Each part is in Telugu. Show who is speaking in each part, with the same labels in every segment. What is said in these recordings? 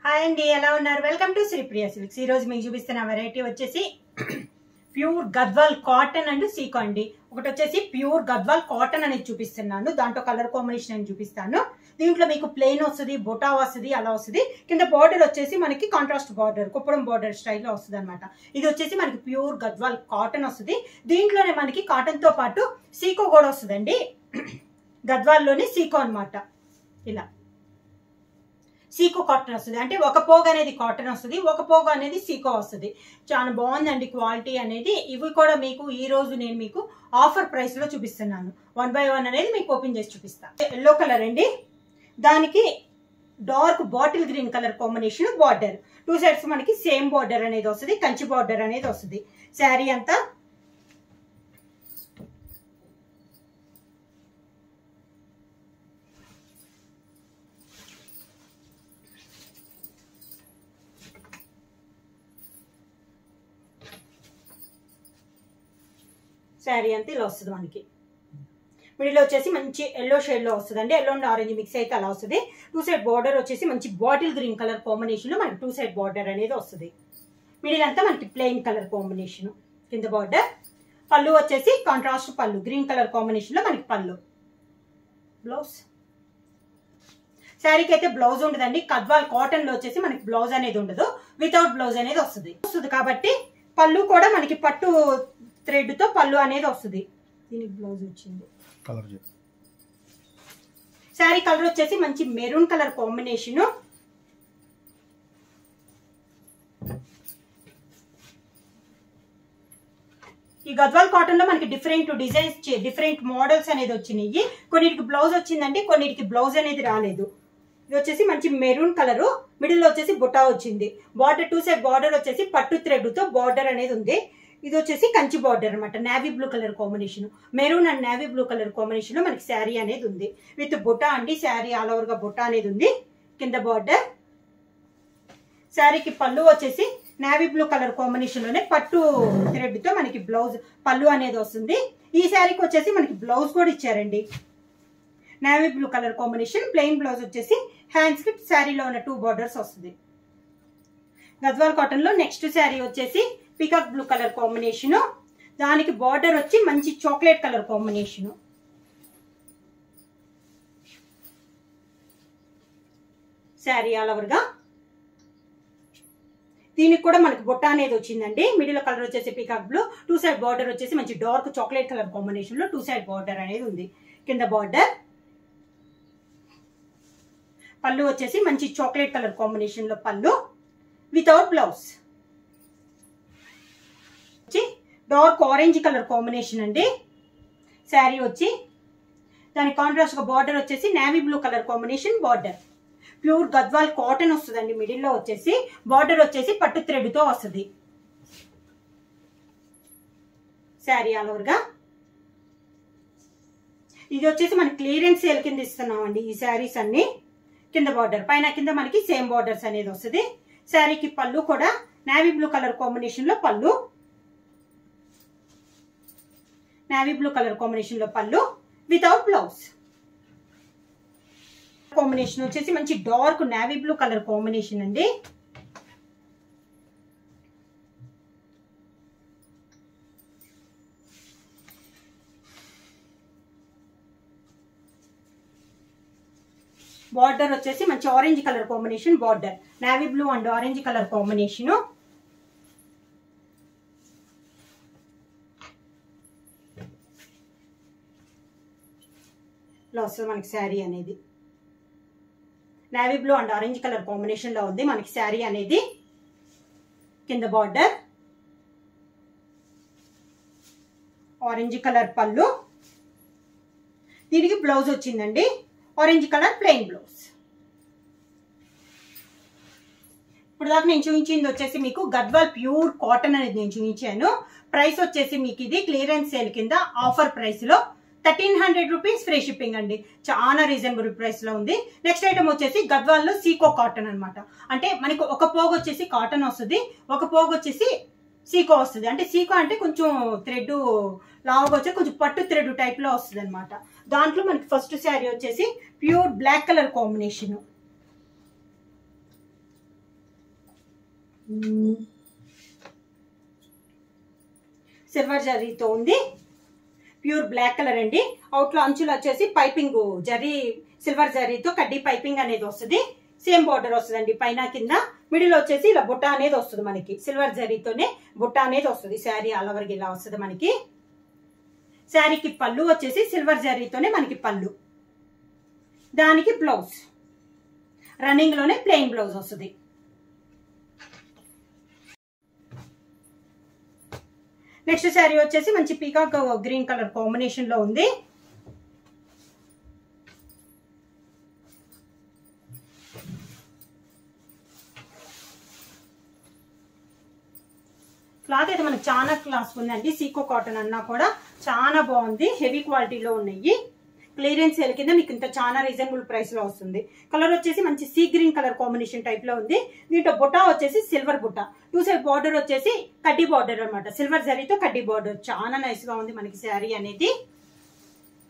Speaker 1: హాయ్ అండి, ఎలా ఉన్నారు? Welcome to Sripriya silks. ఈ రోజు మీకు చూపిస్తున్న వెరైటీ వచ్చేసి pure Gadwal cotton and Seeko అండి. ఒకటి వచ్చేసి ప్యూర్ గద్వాల్ కాటన్ అనేది చూపిస్తున్నాను, దాంట్లో కలర్ కాంబినేషన్ అని చూపిస్తాను. దీంట్లో మీకు ప్లెయిన్ వస్తుంది, బొటా వస్తుంది, అలా వస్తుంది. కింద బార్డర్ వచ్చేసి మనకి కాంట్రాస్ట్ బార్డర్, కుప్పడం బార్డర్ స్టైల్లో వస్తుంది అనమాట. ఇది వచ్చేసి మనకి ప్యూర్ గద్వాల్ కాటన్ వస్తుంది. దీంట్లోనే మనకి కాటన్ తో పాటు సీకో కూడా వస్తుందండి. గద్వాల్లోని సీకో అనమాట. ఇలా సీకో కాటన్ వస్తుంది, అంటే ఒక పోగు అనేది కాటన్ వస్తుంది, ఒక పోగు అనేది సీకో వస్తుంది. చాలా బాగుందండి క్వాలిటీ అనేది. ఇవి కూడా మీకు ఈ రోజు నేను మీకు ఆఫర్ ప్రైస్ లో చూపిస్తున్నాను. 1 by 1 అనేది మీకు ఓపెన్ చేసి చూపిస్తాను. ఎల్లో కలర్ అండి, దానికి dark bottle green colour combination border. 2 sides మనకి సేమ్ బార్డర్ అనేది వస్తుంది, కంచి బార్డర్ అనేది వస్తుంది. శారీ అంతా శారీ అంతా ఇలా వస్తుంది. మనకి మిడిల్ వచ్చేసి మంచి ఎల్లో షేడ్ లో వస్తుంది అండి. ఎల్లో అండ్ ఆరెంజ్ మిక్స్ అయితే అలా వస్తుంది. 2 సైడ్ బార్డర్ వచ్చేసి మంచి బాటిల్ గ్రీన్ కలర్ కాంబినేషన్ లో మనకి 2 సైడ్ బార్డర్ అనేది వస్తుంది. మిడిల్ అంతా మనకి ప్లెయిన్ కలర్ కాంబినేషన్, కింద బార్డర్. పళ్ళు వచ్చేసి కాంట్రాస్ట్ పళ్ళు, గ్రీన్ కలర్ కాంబినేషన్ లో మనకి పళ్ళు. బ్లౌజ్ శారీకి అయితే బ్లౌజ్ ఉండదండి. గద్వాల్ కాటన్ లో వచ్చేసి మనకి బ్లౌజ్ అనేది ఉండదు, వితౌట్ బ్లౌజ్ అనేది వస్తుంది కాబట్టి పళ్ళు కూడా మనకి పట్టు థ్రెడ్ తో పళ్ళు అనేది వస్తుంది. దీనికి బ్లౌజ్ వచ్చింది. శారీ కలర్ వచ్చేసి మంచి మెరూన్ కలర్ కాంబినేషన్. ఈ గద్వాల్ కాటన్ లో మనకి డిఫరెంట్ డిజైన్స్, డిఫరెంట్ మోడల్స్ అనేది వచ్చినాయి. కొన్నిటికి బ్లౌజ్ వచ్చిందండి, కొన్నిటికి బ్లౌజ్ అనేది రాలేదు. ఇది వచ్చేసి మంచి మెరూన్ కలర్, మిడిల్ వచ్చేసి బుటా వచ్చింది. బార్డర్ 2 సైడ్ బార్డర్ వచ్చేసి పట్టు థ్రెడ్ తో బార్డర్ అనేది ఉంది. ఇది వచ్చేసి కంచి బార్డర్ అనమాట, navy blue colour combination. Maroon and navy blue colour combination లో మనకి శారీ అనేది ఉంది విత్ బుటా అండి. శారీ ఆల్ ఓవర్ గా బుటా అనేది ఉంది, కింద బార్డర్. శారీకి పళ్ళు వచ్చేసి నేవీ బ్లూ కలర్ కాంబినేషన్ లోనే పట్టు థ్రెడ్ తో మనకి బ్లౌజ్ పళ్ళు అనేది వస్తుంది. ఈ శారీకి వచ్చేసి మనకి బ్లౌజ్ కూడా ఇచ్చారండి, navy blue colour combination. Plain blouse వచ్చేసి హ్యాండ్స్ కి శారీలో ఉన్న 2 బార్డర్స్ వస్తుంది. గద్వాల్ కాటన్ లో నెక్స్ట్ శారీ వచ్చేసి పికాక్ బ్లూ కలర్ కాంబినేషన్, దానికి బార్డర్ వచ్చి మంచి chocolate colour combination. Sari all over గా దీనికి కూడా మనకి బొట్ట అనేది వచ్చిందండి. మిడిల్ కలర్ వచ్చేసి పికాక్ బ్లూ, 2 సైడ్ బార్డర్ వచ్చేసి మంచి డార్క్ చాక్లెట్ కలర్ కాంబినేషన్ లో 2 సైడ్ బార్డర్ అనేది ఉంది, కింద బార్డర్. పళ్ళు వచ్చేసి మంచి చాక్లెట్ కలర్ కాంబినేషన్ లో పళ్ళు, without blouse. Dark orange colour combination అండి. శారీ వచ్చి దాని కాంట్రాస్ట్ గా బార్డర్ వచ్చేసి navy blue colour combination border. Pure Gadwal cotton వస్తుందండి. మిడిల్ లో వచ్చేసి బార్డర్ వచ్చేసి పట్టు థ్రెడ్ తో వస్తుంది. శారీ ఆల్ ఓవర్ గా ఇది వచ్చేసి మనకి క్లియరెన్స్ సేల్ కింద ఇస్తున్నాం అండి ఈ శారీస్ అన్ని. కింద బార్డర్, పైన కింద మనకి సేమ్ బార్డర్స్ అనేది వస్తుంది. శారీకి పళ్ళు కూడా నేవీ బ్లూ కలర్ కాంబినేషన్ లో పళ్ళు, నేవీ బ్లూ కలర్ కాంబినేషన్ లో పళ్ళు, వితౌట్ బ్లౌజ్. కాంబినేషన్ వచ్చేసి మంచి dark navy blue colour combination అండి. బార్డర్ వచ్చేసి మంచి orange colour combination border, navy blue and orange colour combination. Last మనకి శారీ అనేది navy blue and orange colour combination లో ఉంది మనకి శారీ అనేది. కింద బార్డర్, ఆరెంజ్ కలర్ పళ్ళు, దీనికి బ్లౌజ్ వచ్చిందండి ఆరెంజ్ కలర్ ప్లెయిన్ బ్లౌజ్. ఇప్పుడు దాకా నేను చూపించింది వచ్చేసి మీకు గద్వాల్ ప్యూర్ కాటన్ అనేది నేను చూపించాను. ప్రైస్ వచ్చేసి మీకు ఇది క్లియరెన్స్ సేల్ కింద ఆఫర్ ప్రైస్ లో 1300 రూపీస్, ఫ్రీ షిప్పింగ్ అండి. చాలా రీజనబుల్ ప్రైస్ లో ఉంది. నెక్స్ట్ ఐటమ్ వచ్చేసి గద్వాల్ లో సీకో కాటన్ అనమాట. అంటే మనకి ఒక పోగు వచ్చేసి కాటన్ వస్తుంది, ఒక పోగు వచ్చేసి సీకో వస్తుంది. అంటే సీకో అంటే కొంచెం థ్రెడ్ లావుగా వచ్చి కొంచెం పట్టు థ్రెడ్ టైప్ లో వస్తుంది అనమాట. దాంట్లో మనకి ఫస్ట్ శారీ వచ్చేసి pure black colour combination, silver జరీతో ఉంది. ప్యూర్ బ్లాక్ కలర్ అండి. అవుట్లో అంచులు వచ్చేసి పైపింగ్ జరీ సిల్వర్ జరీతో కడ్డీ పైపింగ్ అనేది వస్తుంది. సేమ్ బార్డర్ వస్తుందండి పైన కింద. మిడిల్ వచ్చేసి ఇలా బుట్ట అనేది వస్తుంది మనకి. సిల్వర్ జరీతోనే బుట్ట అనేది వస్తుంది. శారీ ఆల్ ఓవర్కి ఇలా వస్తుంది మనకి. శారీకి పళ్ళు వచ్చేసి సిల్వర్ జరీతోనే మనకి పళ్ళు. దానికి బ్లౌజ్ రన్నింగ్ లోనే ప్లెయిన్ బ్లౌజ్ వస్తుంది. నెక్స్ట్ శారీ వచ్చేసి మంచి పీకాక్ గ్రీన్ కలర్ కాంబినేషన్ లో ఉంది. క్లాత్ అయితే మనకి చాలా క్లాస్ ఉందండి. సీకో కాటన్ అన్నా కూడా చాలా బాగుంది. హెవీ క్వాలిటీలో ఉన్నాయి. క్లియరెన్స్ సేల్ కింద మీకు ఇంత చాలా రీజనబుల్ ప్రైస్ లో వస్తుంది. కలర్ వచ్చేసి మంచి sea green colour combination type లో ఉంది. దీంట్లో బుట్ట వచ్చేసి సిల్వర్ బుట్ట. 2 సైడ్ బార్డర్ వచ్చేసి కడ్డీ బార్డర్ అనమాట. సిల్వర్ జరీతో కడ్డీ బార్డర్ చాలా నైస్ గా ఉంది మనకి శారీ అనేది.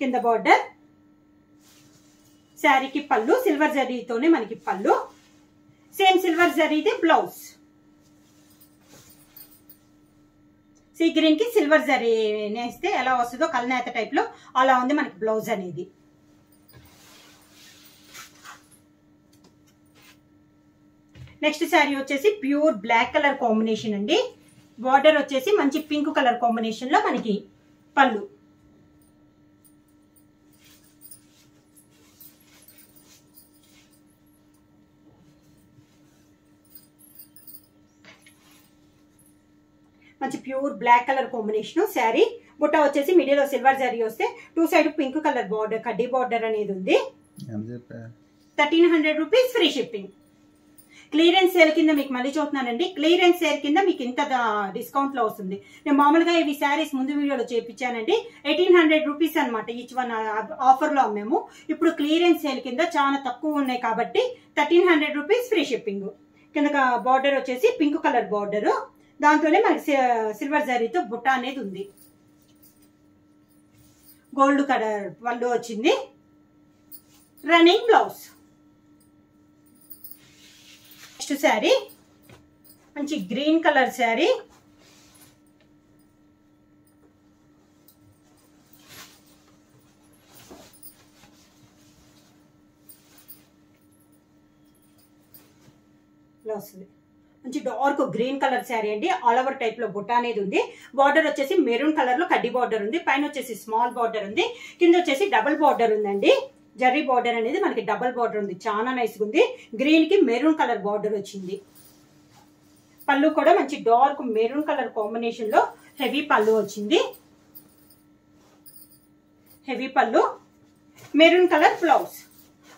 Speaker 1: కింద బార్డర్, శారీకి పళ్ళు సిల్వర్ జరీతోనే మనకి పళ్ళు. సేమ్ సిల్వర్ జరీది బ్లౌజ్. సీ గ్రీన్ కి సిల్వర్ జరీ నేస్తే ఎలా వస్తుందో కల్నేత టైప్ లో అలా ఉంది మనకి బ్లౌజ్ అనేది. నెక్స్ట్ శారీ వచ్చేసి ప్యూర్ బ్లాక్ కలర్ కాంబినేషన్ అండి. బార్డర్ వచ్చేసి మంచి పింక్ కలర్ కాంబినేషన్ లో మనకి పళ్ళు. మంచి pure black colour combination sari. బుట్ట వచ్చేసి మిడిల్ సిల్వర్ జరీ వస్తే 2 సైడ్ పింక్ కలర్ బార్డర్ కడ్డీ బార్డర్ అనేది ఉంది. 1300 rupees free shipping. Clearance sale కింద మీకు మళ్ళీ చూస్తున్నానండి. క్లియరెన్స్ సేల్ కింద మీకు ఇంత డిస్కౌంట్ లో వస్తుంది. నేను మామూలుగా ఇవి శారీస్ ముందు వీడియోలో చేపించానండి. 1800 రూపీస్ అనమాట ఈచ్ వన్ ఆఫర్ లో అమ్మాము. ఇప్పుడు క్లియరెన్స్ సేల్ కింద చాలా తక్కువ ఉన్నాయి కాబట్టి 1300 రూపీస్ ఫ్రీ షిప్పింగ్. కింద బార్డర్ వచ్చేసి పింక్ కలర్ బార్డర్. దాంతోనే మనకి సిల్వర్ జరీతో బుట్ట అనేది ఉంది. గోల్డ్ కలర్ పళ్ళు వచ్చింది. Running blouse. నెక్స్ట్ శారీ మంచి గ్రీన్ కలర్ శారీ. వస్తుంది మంచి డార్క్ గ్రీన్ కలర్ శారీ అండి. ఆల్ ఓవర్ టైప్ లో బుట్ట అనేది ఉంది. బార్డర్ వచ్చేసి మెరూన్ కలర్ లో కడ్డీ బార్డర్ ఉంది. పైన వచ్చేసి స్మాల్ బార్డర్ ఉంది. కింద వచ్చేసి డబుల్ బార్డర్ ఉందండి. జరీ బార్డర్ అనేది మనకి డబుల్ బార్డర్ ఉంది. చాలా నైస్ గా ఉంది. గ్రీన్ కి మెరూన్ కలర్ బార్డర్ వచ్చింది. పళ్ళు కూడా మంచి డార్క్ మెరూన్ కలర్ కాంబినేషన్ లో హెవీ పళ్ళు వచ్చింది. హెవీ పళ్ళు, మెరూన్ కలర్ బ్లౌజ్.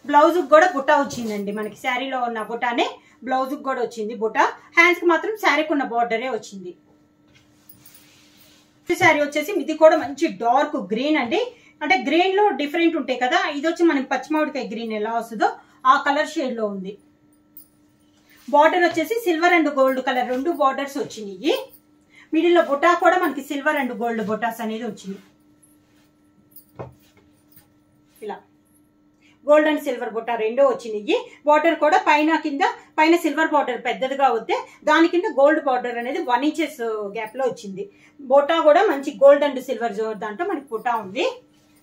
Speaker 1: బ్లౌజ్ కూడా బుట్ట వచ్చిందండి మనకి. శారీలో ఉన్న బుట్టానే బ్లౌజ్ కూడా వచ్చింది బుట్ట. హ్యాండ్స్ కి మాత్రం శారీకి ఉన్న బార్డరే వచ్చింది. శారీ వచ్చేసి ఇది కూడా మంచి డార్క్ గ్రీన్ అండి. అంటే గ్రీన్ లో డిఫరెంట్ ఉంటాయి కదా. ఇది వచ్చి మనం పచ్చిమామిడికాయ గ్రీన్ ఎలా వస్తుందో ఆ కలర్ షేడ్ లో ఉంది. బార్డర్ వచ్చేసి silver and gold colour 2 borders వచ్చినాయి. మిడిల్ లో బుట్ట కూడా మనకి సిల్వర్ అండ్ గోల్డ్ బుట్టాస్ అనేది వచ్చింది. ఇలా గోల్డ్ అండ్ సిల్వర్ బుట్ట 2 వచ్చినాయి. బార్డర్ కూడా పైన కింద, పైన సిల్వర్ బార్డర్ పెద్దదిగా వస్తే దాని కింద గోల్డ్ బార్డర్ అనేది 1 ఇంచెస్ గ్యాప్ లో వచ్చింది. బుట్ట కూడా మంచి గోల్డ్ అండ్ సిల్వర్ దాంట్లో మనకి బుట్ట ఉంది.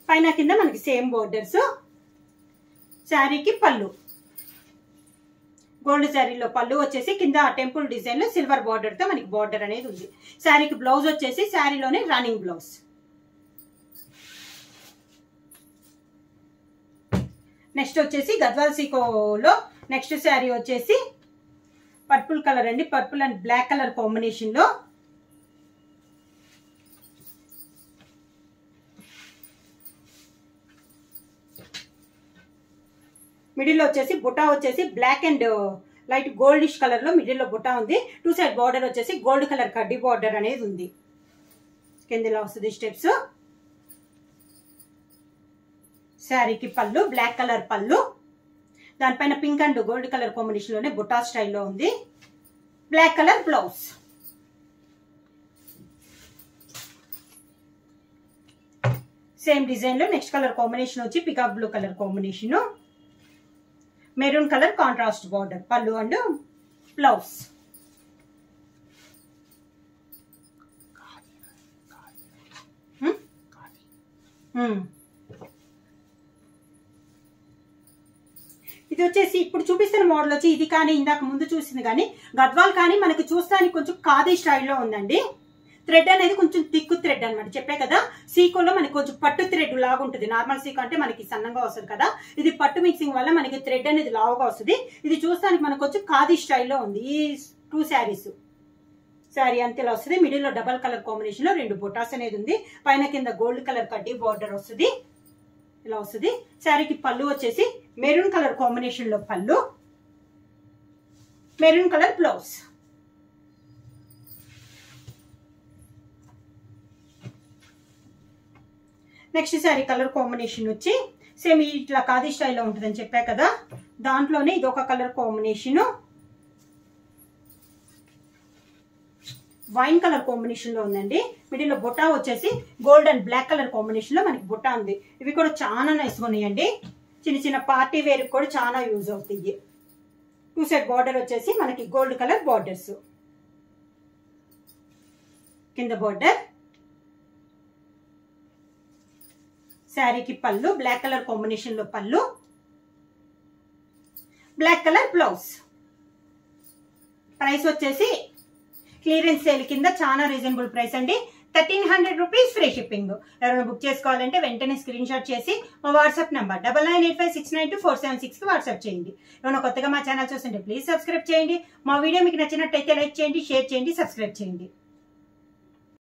Speaker 1: పైన కింద మనకి సేమ్ బార్డర్స్. శారీకి పళ్ళు గోల్డ్ శారీలో పళ్ళు వచ్చేసి కింద టెంపుల్ డిజైన్ లో సిల్వర్ బార్డర్ తో మనకి బార్డర్ అనేది ఉంది. శారీకి బ్లౌజ్ వచ్చేసి శారీలోనే రన్నింగ్ బ్లౌజ్. నెక్స్ట్ వచ్చేసి గద్వాల్ సీకోలో నెక్స్ట్ శారీ వచ్చేసి పర్పుల్ కలర్ అండి. Purple and black colour combination లో మిడిల్ వచ్చేసి బుట్ట వచ్చేసి black and light goldish colour లో మిడిల్ లో బుట్ట ఉంది. 2 సైడ్ బార్డర్ వచ్చేసి గోల్డ్ కలర్ కడ్డీ బార్డర్ అనేది ఉంది. కిందలా వస్తుంది స్టెప్స్. శారీకి పళ్ళు బ్లాక్ కలర్ పళ్ళు. దానిపైన pink and gold colour combination లోనే బుట్టా స్టైల్లో ఉంది. Black colour blouse. Same design లో నెక్స్ట్ కలర్ కాంబినేషన్ వచ్చి peacock blue colour combination. Maroon colour contrast border పళ్ళు అండ్ బ్లౌజ్. ఇది వచ్చేసి ఇప్పుడు చూపిస్తున్న మోడల్ వచ్చి ఇది కానీ ఇందాక ముందు చూసింది కానీ గద్వాల్ కానీ మనకి చూస్తానికి కొంచెం ఖాదీ స్టైల్లో ఉందండి. థ్రెడ్ అనేది కొంచెం థిక్ థ్రెడ్ అనమాట. చెప్పే కదా సీకోలో మనకి కొంచెం పట్టు థ్రెడ్ లాగా ఉంటుంది. నార్మల్ సీకో అంటే మనకి సన్నంగా వస్తుంది కదా, ఇది పట్టు మిక్సింగ్ వల్ల మనకి థ్రెడ్ అనేది లావుగా వస్తుంది. ఇది చూస్తానికి మనకు కొంచెం ఖాదీ స్టైల్లో ఉంది. ఈ 2 శారీస్ శారీ అంతే ఇలా వస్తుంది. మిడిల్ లో డబల్ కలర్ కాంబినేషన్ లో 2 బొటాస్ అనేది ఉంది. పైన కింద గోల్డ్ కలర్ కడ్డీ బార్డర్ వస్తుంది. ఇలా వస్తుంది. శారీకి పళ్ళు వచ్చేసి మెరూన్ కలర్ కాంబినేషన్ లో పళ్ళు, maroon colour blouse. Next sari colour combination వచ్చి సేమ్ ఇట్లా ఖాదీ స్టైల్లో ఉంటుందని చెప్పా కదా, దాంట్లోనే ఇది ఒక colour combination wine colour combination లో ఉందండి. మిడిల్ లో బొటా వచ్చేసి gold and black colour combination లో మనకి బొటా ఉంది. ఇవి కూడా చాలా నైస్ ఉన్నాయండి. చిన్న చిన్న పార్టీ వేర్ కూడా చాలా యూజ్ అవుతాయి. 2 సైడ్ బార్డర్ వచ్చేసి మనకి గోల్డ్ కలర్ బార్డర్స్, కింద బార్డర్. శారీకి పళ్ళు బ్లాక్ కలర్ కాంబినేషన్ లో పళ్ళు, బ్లాక్ కలర్ బ్లౌజ్. ప్రైస్ వచ్చేసి క్లియరెన్స్ సేల్ కింద చాలా రీజనబుల్ ప్రైస్ అండి. 1300 రూపీస్ ఫ్రీ షిప్పింగ్. ఎవరైనా బుక్ చేసుకోవాలంటే వెంటనే స్క్రీన్ షాట్ చేసి మా వాట్సాప్ నంబర్ 9985692476 కి వాట్సాప్ చేయండి. ఎవరైనా కొత్తగా మా ఛానల్ చూస్తుంటే ప్లీజ్ సబ్స్క్రైబ్ చేయండి. మా వీడియో మీకు నచ్చినట్టయితే లైక్ చేయండి, షేర్ చేయండి, సబ్స్క్రైబ్ చేయండి.